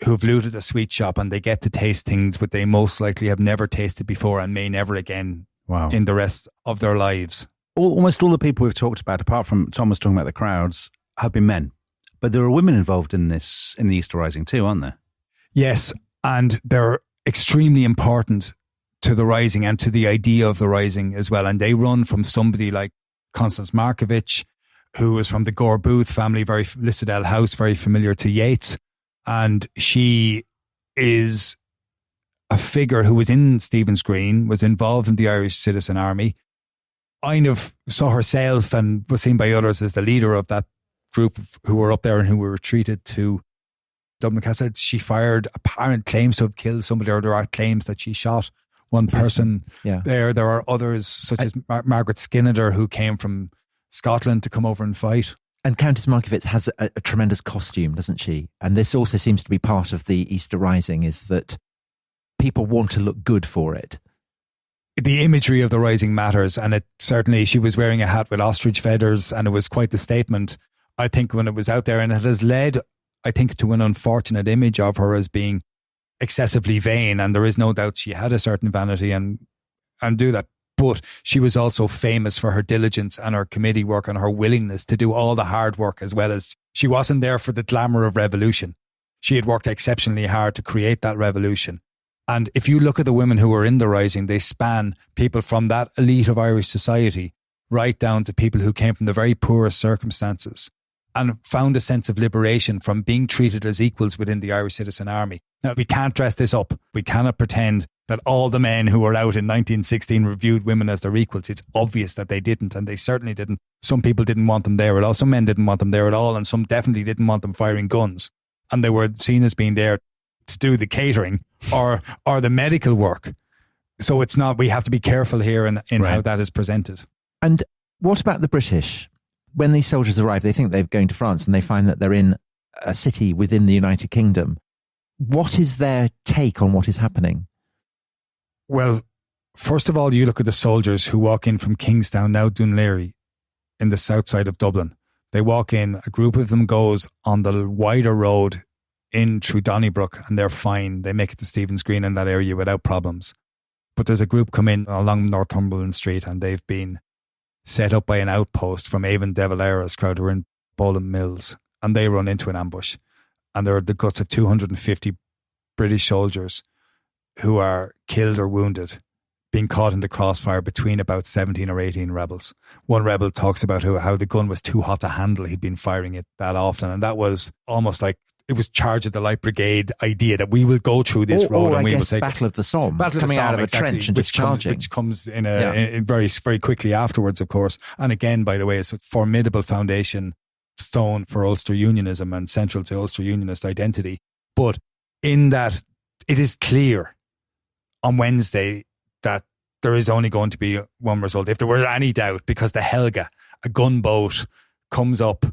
who've looted a sweet shop, and they get to taste things that they most likely have never tasted before and may never again in the rest of their lives. Almost all the people we've talked about, apart from Thomas talking about the crowds, have been men. But there are women involved in the Easter Rising too, aren't there? Yes, and they're extremely important to the Rising and to the idea of the Rising as well. And they run from somebody like Constance Markievicz, who was from the Gore Booth family, very Lissadell House, very familiar to Yeats. And she is a figure who was in Stephen's Green, was involved in the Irish Citizen Army. I saw herself and was seen by others as the leader of that group who were up there and who were retreated to Dublin Castle. She fired apparent claims to have killed somebody, or there are claims that she shot one person there. There are others, such as Margaret Skinner, who came from Scotland to come over and fight. And Countess Markievicz has a tremendous costume, doesn't she? And this also seems to be part of the Easter Rising, is that people want to look good for it. The imagery of the Rising matters, and it certainly, she was wearing a hat with ostrich feathers, and it was quite the statement, I think, when it was out there. And it has led, I think, to an unfortunate image of her as being excessively vain, and there is no doubt she had a certain vanity and do that. But she was also famous for her diligence and her committee work and her willingness to do all the hard work, as well as she wasn't there for the glamour of revolution. She had worked exceptionally hard to create that revolution. And if you look at the women who were in the Rising, they span people from that elite of Irish society right down to people who came from the very poorest circumstances and found a sense of liberation from being treated as equals within the Irish Citizen Army. Now, we can't dress this up. We cannot pretend that all the men who were out in 1916 reviewed women as their equals. It's obvious that they didn't, and they certainly didn't. Some people didn't want them there at all. Some men didn't want them there at all, and some definitely didn't want them firing guns. And they were seen as being there to do the catering or the medical work. So it's not, we have to be careful here in how that is presented. And what about the British? When these soldiers arrive, they think they're going to France, and they find that they're in a city within the United Kingdom. What is their take on what is happening? Well, first of all, you look at the soldiers who walk in from Kingstown, now Dunleary, in the south side of Dublin. They walk in, a group of them goes on the wider road in through Donnybrook, and they're fine. They make it to Stephen's Green in that area without problems. But there's a group come in along Northumberland Street, and they've been set up by an outpost from Avon de Valera's crowd who are in Boland Mills, and they run into an ambush. And there are the guts of 250 British soldiers who are killed or wounded, being caught in the crossfire between about 17 or 18 rebels. One rebel talks about how the gun was too hot to handle. He'd been firing it that often, and that was almost like it was Charge of the Light Brigade idea that we will go through this road or and we will take Battle of the Somme, coming out of a trench and discharging. Which comes in very, very quickly afterwards, of course. And again, by the way, it's a formidable foundation stone for Ulster Unionism and central to Ulster Unionist identity. But in that, it is clear on Wednesday that there is only going to be one result. If there were any doubt, because the Helga, a gunboat, comes up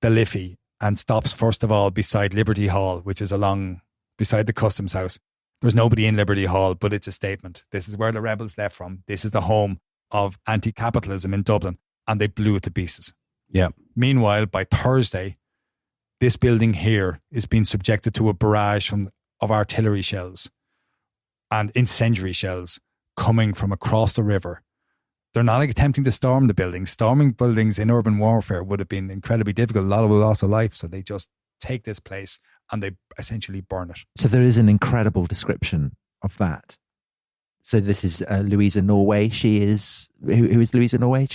the Liffey and stops, first of all, beside Liberty Hall, which is along beside the Customs House. There's nobody in Liberty Hall, but it's a statement. This is where the rebels left from. This is the home of anti-capitalism in Dublin. And they blew it to pieces. Yeah. Meanwhile, by Thursday, this building here is being subjected to a barrage of artillery shells and incendiary shells coming from across the river. They're not attempting to storm the buildings. Storming buildings in urban warfare would have been incredibly difficult. A lot of loss of life. So they just take this place and they essentially burn it. So there is an incredible description of that. So this is Louisa Norway. She is, who is Louisa Norway?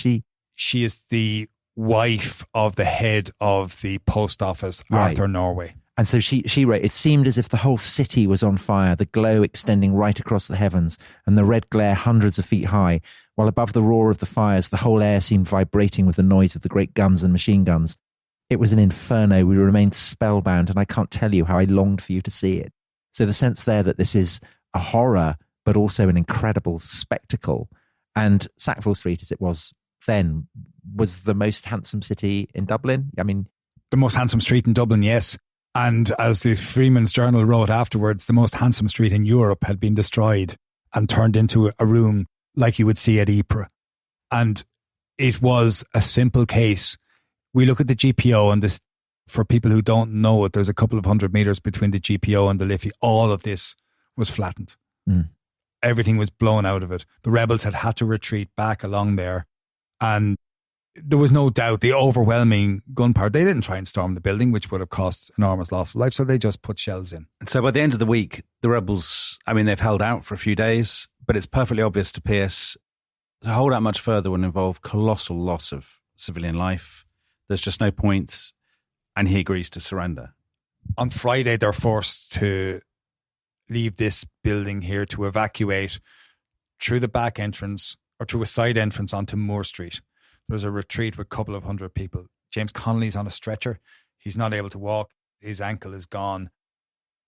She is the wife of the head of the post office, right. Arthur Norway. And so she wrote, it seemed as if the whole city was on fire, the glow extending right across the heavens and the red glare hundreds of feet high, while above the roar of the fires, the whole air seemed vibrating with the noise of the great guns and machine guns. It was an inferno. We remained spellbound, and I can't tell you how I longed for you to see it. So the sense there that this is a horror, but also an incredible spectacle. And Sackville Street, as it was then, was the most handsome city in Dublin. I mean, the most handsome street in Dublin, yes. And as the Freeman's Journal wrote afterwards, the most handsome street in Europe had been destroyed and turned into a room like you would see at Ypres. And it was a simple case. We look at the GPO, and this, for people who don't know it, there's a couple of 100 metres between the GPO and the Liffey. All of this was flattened. Everything was blown out of it. The rebels had to retreat back along there. And there was no doubt the overwhelming gunpowder. They didn't try and storm the building, which would have cost enormous loss of life. So they just put shells in. So by the end of the week, the rebels, I mean, they've held out for a few days, but it's perfectly obvious to Pearse to hold out much further would involve colossal loss of civilian life. There's just no point. And he agrees to surrender. On Friday, they're forced to leave this building here to evacuate through the back entrance or through a side entrance onto Moore Street. There's a retreat with a couple of 100 people. James Connolly's on a stretcher. He's not able to walk. His ankle is gone.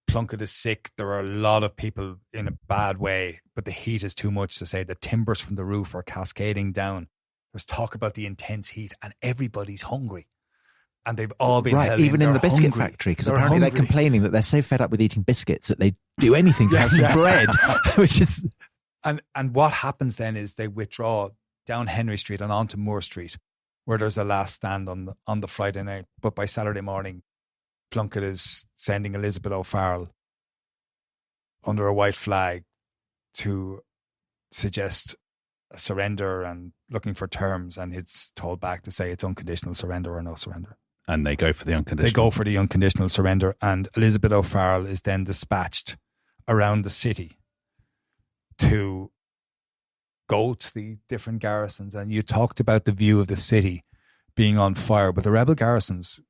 Plunkett is sick. There are a lot of people in a bad way, but the heat is too much to say. The timbers from the roof are cascading down. There's talk about the intense heat, and everybody's hungry. And they've all been held even in the biscuit hungry. factory, because apparently they're complaining that they're so fed up with eating biscuits that they do anything to have some bread, which is... And what happens then is they withdraw down Henry Street and onto Moore Street, where there's a last stand on the Friday night. But by Saturday morning, Plunkett is sending Elizabeth O'Farrell under a white flag to suggest a surrender and looking for terms, and it's told back to say it's unconditional surrender or no surrender. And they go for the unconditional. They go for the unconditional surrender, and Elizabeth O'Farrell is then dispatched around the city to go to the different garrisons. And you talked about the view of the city being on fire, but the rebel garrisons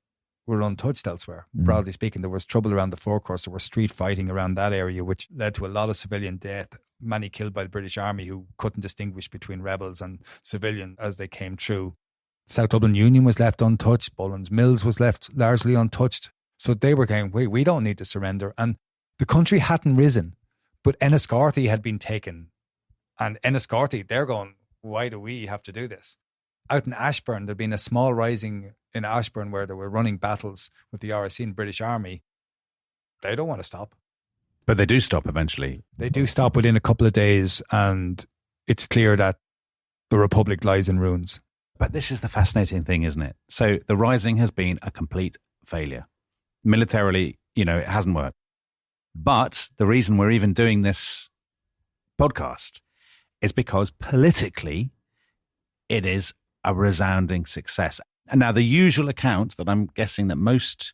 were untouched elsewhere. Broadly speaking, there was trouble around the forecourts. There was street fighting around that area, which led to a lot of civilian death, many killed by the British Army who couldn't distinguish between rebels and civilian as they came through. South Dublin Union was left untouched. Boland's Mills was left largely untouched. So they were going, wait, we don't need to surrender. And the country hadn't risen, but Enniscorthy had been taken. And Enniscorthy, they're going, why do we have to do this? Out in Ashbourne, there'd been a small rising in Ashbourne where they were running battles with the RSC and British Army. They don't want to stop. But they do stop eventually. They do stop within a couple of days, and it's clear that the Republic lies in ruins. But this is the fascinating thing, isn't it? So the Rising has been a complete failure. Militarily, it hasn't worked. But the reason we're even doing this podcast is because politically it is a resounding success. And now the usual account that I'm guessing that most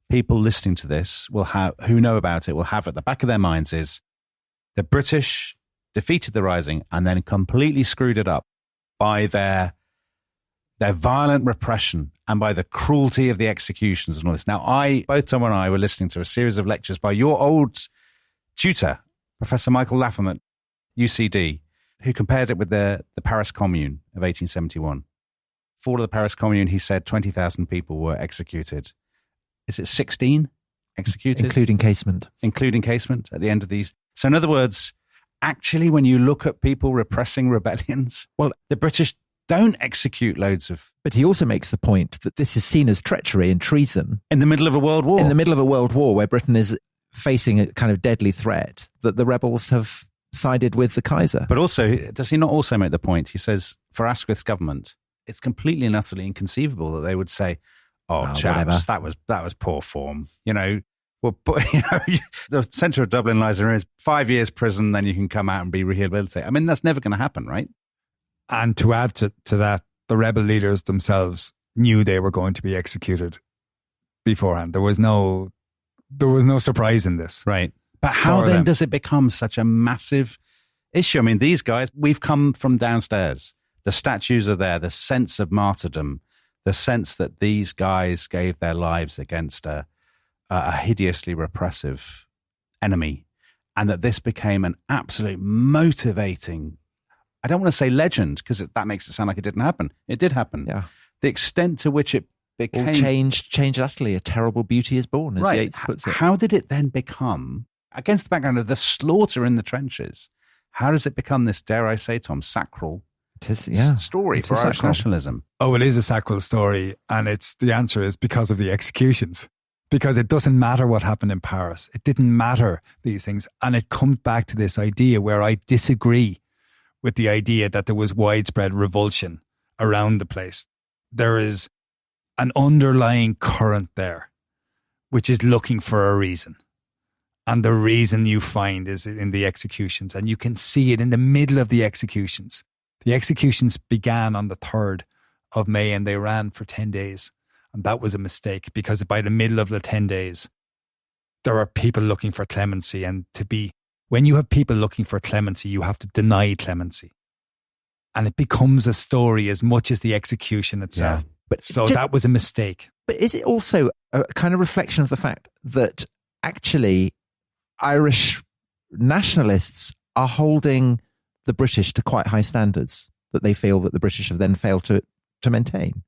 people listening to this will have, who know about it, will have at the back of their minds is the British defeated the Rising and then completely screwed it up by their their violent repression and by the cruelty of the executions and all this. Now, both Tom and I were listening to a series of lectures by your old tutor, Professor Michael Lapham at UCD, who compared it with the Paris Commune of 1871. Fall of the Paris Commune, he said 20,000 people were executed. Is it 16 executed? Including casement. Including casement at the end of these. So in other words, actually, when you look at people repressing rebellions, well, the British don't execute loads of... But he also makes the point that this is seen as treachery and treason. In the middle of a world war. In the middle of a world war where Britain is facing a kind of deadly threat, that the rebels have sided with the Kaiser. But also, does he not also make the point? He says, for Asquith's government, it's completely and utterly inconceivable that they would say, chaps, that was poor form. Well, the centre of Dublin lies in 5 years prison, then you can come out and be rehabilitated. I mean, that's never going to happen, right? And to add to that, the rebel leaders themselves knew they were going to be executed beforehand. There was no surprise in this. Right. But how then does it become such a massive issue? I mean, these guys, we've come from downstairs. The statues are there, the sense of martyrdom, the sense that these guys gave their lives against a hideously repressive enemy, and that this became an absolute motivating, I don't want to say legend, because that makes it sound like it didn't happen. It did happen. Yeah. The extent to which it became... Changed utterly. A terrible beauty is born, as Yeats puts it. How did it then become, against the background of the slaughter in the trenches, how does it become this, dare I say, Tom, sacral story for Irish nationalism? Oh, it is a sacral story, and the answer is because of the executions. Because it doesn't matter what happened in Paris. It didn't matter, these things. And it comes back to this idea where I disagree with the idea that there was widespread revulsion around the place. There is an underlying current there, which is looking for a reason. And the reason you find is in the executions. And you can see it in the middle of the executions. The executions began on the 3rd of May and they ran for 10 days. And that was a mistake, because by the middle of the 10 days, there are people looking for clemency. And when you have people looking for clemency, you have to deny clemency. And it becomes a story as much as the execution itself. Yeah. That was a mistake. But is it also a kind of reflection of the fact that actually Irish nationalists are holding the British to quite high standards that they feel that the British have then failed to maintain?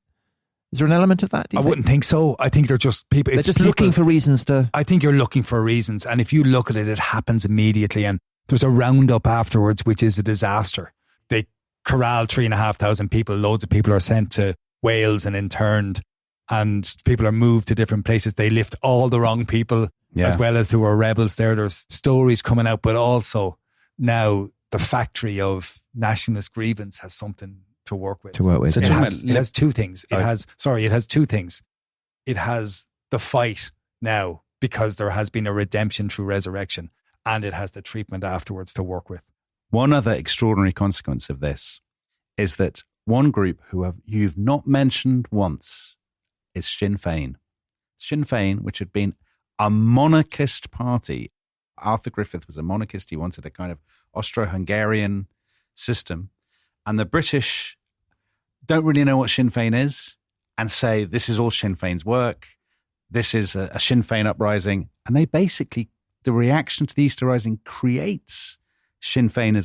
Is there an element of that? I wouldn't think so. I think they're just people. They're just looking for reasons to... I think you're looking for reasons. And if you look at it, it happens immediately. And there's a roundup afterwards, which is a disaster. They corral 3,500 people. Loads of people are sent to Wales and interned. And people are moved to different places. They lift all the wrong people, as well as who are rebels there. There's stories coming out. But also now the factory of nationalist grievance has something to work with. So it has two things. It has two things. It has the fight now because there has been a redemption through resurrection, and it has the treatment afterwards to work with. One other extraordinary consequence of this is that one group you've not mentioned once is Sinn Féin. Sinn Féin, which had been a monarchist party. Arthur Griffith was a monarchist. He wanted a kind of Austro-Hungarian system. And the British don't really know what Sinn Féin is and say, this is all Sinn Féin's work. This is a Sinn Féin uprising. And they basically, the reaction to the Easter Rising creates Sinn Féin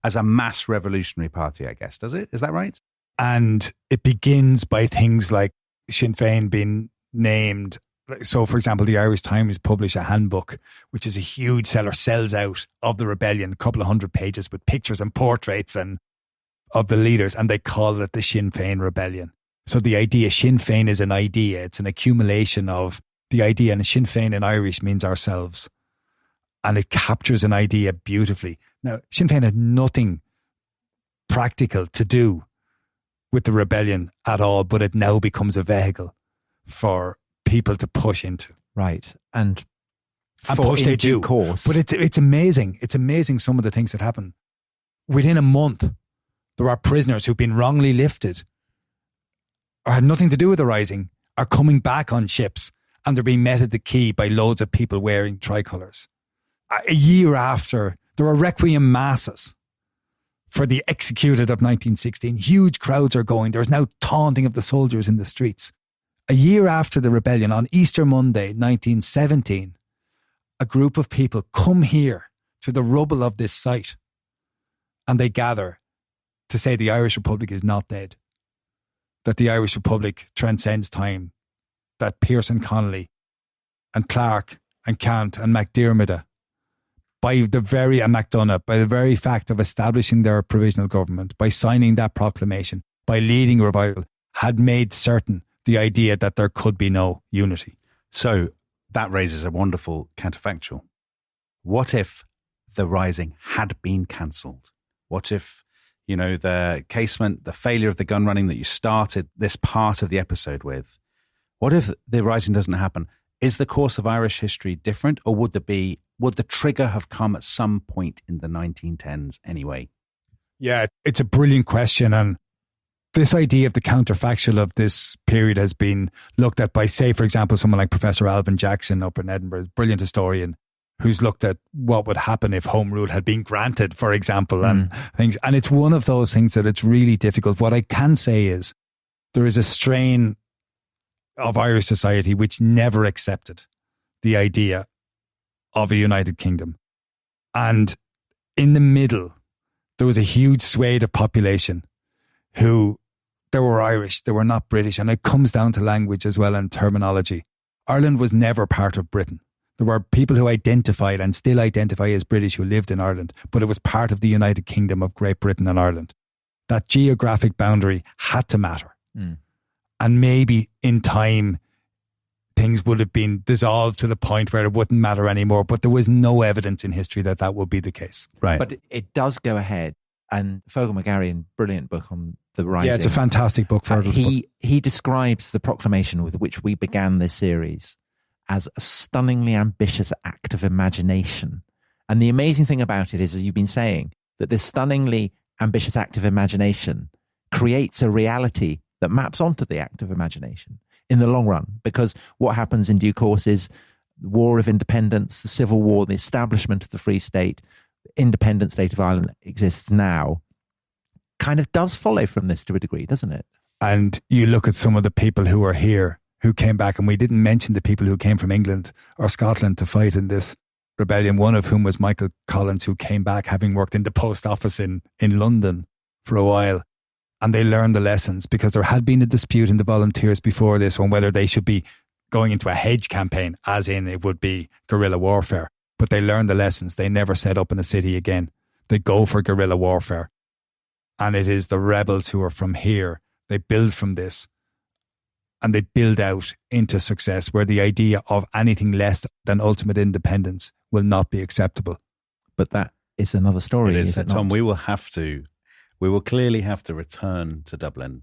as a mass revolutionary party, I guess. Does it? Is that right? And it begins by things like Sinn Féin being named. So, for example, the Irish Times publish a handbook, which is a huge seller, sells out of the rebellion, a couple of 100 pages with pictures and portraits of the leaders, and they call it the Sinn Féin Rebellion. So the idea, Sinn Féin is an idea. It's an accumulation of the idea, and Sinn Féin in Irish means ourselves. And it captures an idea beautifully. Now, Sinn Féin had nothing practical to do with the rebellion at all, but it now becomes a vehicle for people to push into. Right. And push they do. Course. But it's amazing. It's amazing some of the things that happen. Within a month, there are prisoners who've been wrongly lifted or had nothing to do with the rising, are coming back on ships, and they're being met at the quay by loads of people wearing tricolours. A year after, there are requiem masses for the executed of 1916. Huge crowds are going. There's now taunting of the soldiers in the streets. A year after the rebellion, on Easter Monday, 1917, a group of people come here to the rubble of this site and they gather to say the Irish Republic is not dead, that the Irish Republic transcends time, that Pearse and Connolly and Clark and Cant and McDiarmid, and MacDonagh, by the very fact of establishing their provisional government, by signing that proclamation, by leading revival, had made certain the idea that there could be no unity. So that raises a wonderful counterfactual. What if the rising had been cancelled? What if, the casement, the failure of the gun running that you started this part of the episode with, what if the rising doesn't happen? Is the course of Irish history different, or would the trigger have come at some point in the 1910s anyway? Yeah, it's a brilliant question. And this idea of the counterfactual of this period has been looked at by, say, for example, someone like Professor Alvin Jackson up in Edinburgh, a brilliant historian, who's looked at what would happen if home rule had been granted, for example, and things. And it's one of those things that it's really difficult. What I can say is there is a strain of Irish society which never accepted the idea of a united kingdom. And in the middle, there was a huge swathe of population who, they were Irish, they were not British. And it comes down to language as well and terminology. Ireland was never part of Britain. There were people who identified and still identify as British who lived in Ireland, but it was part of the United Kingdom of Great Britain and Ireland. That geographic boundary had to matter. And maybe in time, things would have been dissolved to the point where it wouldn't matter anymore. But there was no evidence in history that that would be the case. Right. But it does go ahead. And Fergal McGarry, brilliant book on the rising. Yeah, it's a fantastic book. He describes the proclamation with which we began this series as a stunningly ambitious act of imagination. And the amazing thing about it is, as you've been saying, that this stunningly ambitious act of imagination creates a reality that maps onto the act of imagination in the long run. Because what happens in due course is the War of Independence, the Civil War, the establishment of the Free State, the independent state of Ireland that exists now, kind of does follow from this to a degree, doesn't it? And you look at some of the people who are here, who came back, and we didn't mention the people who came from England or Scotland to fight in this rebellion, one of whom was Michael Collins, who came back having worked in the post office in London for a while. And they learned the lessons, because there had been a dispute in the volunteers before this on whether they should be going into a hedge campaign, as in it would be guerrilla warfare. But they learned the lessons. They never set up in a city again. They go for guerrilla warfare. And it is the rebels who are from here. They build from this. And they build out into success, where the idea of anything less than ultimate independence will not be acceptable. But that is another story. Is it Tom, not? we will clearly have to return to Dublin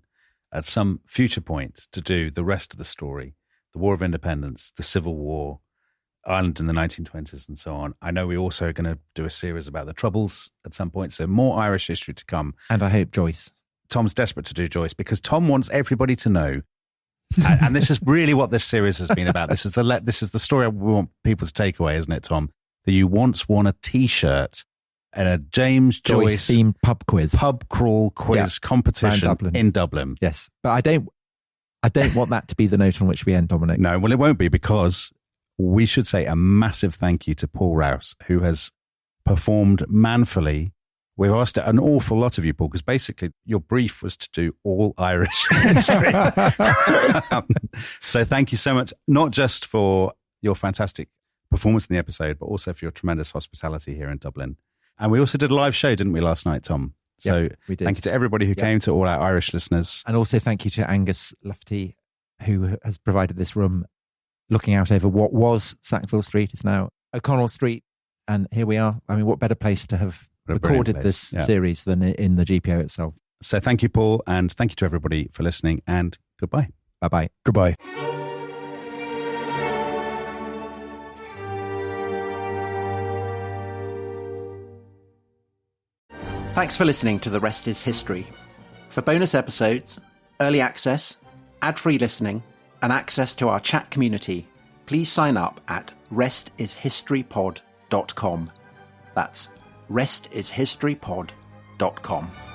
at some future point to do the rest of the story, the War of Independence, the Civil War, Ireland in the 1920s, and so on. I know we also are going to do a series about the Troubles at some point, so more Irish history to come. And I hope Joyce. Tom's desperate to do Joyce, because Tom wants everybody to know, and this is really what this series has been about. This is the story we want people to take away, isn't it, Tom? That you once won a T-shirt and a James Joyce themed pub crawl quiz competition in Dublin. Yes, but I don't want that to be the note on which we end, Dominic. No, well, it won't be, because we should say a massive thank you to Paul Rouse, who has performed manfully. We've asked an awful lot of you, Paul, because basically your brief was to do all Irish history. So thank you so much, not just for your fantastic performance in the episode, but also for your tremendous hospitality here in Dublin. And we also did a live show, didn't we, last night, Tom? So we did. Thank you to everybody who came, to all our Irish listeners. And also thank you to Angus Lufty, who has provided this room looking out over what was Sackville Street, is now O'Connell Street. And here we are. I mean, what better place to have recorded this series than in the GPO itself? So thank you, Paul, and thank you to everybody for listening, and goodbye. Bye-bye. Goodbye. Thanks for listening to The Rest is History. For bonus episodes, early access, ad-free listening, and access to our chat community, please sign up at restishistorypod.com. That's restishistorypod.com. uprising.com.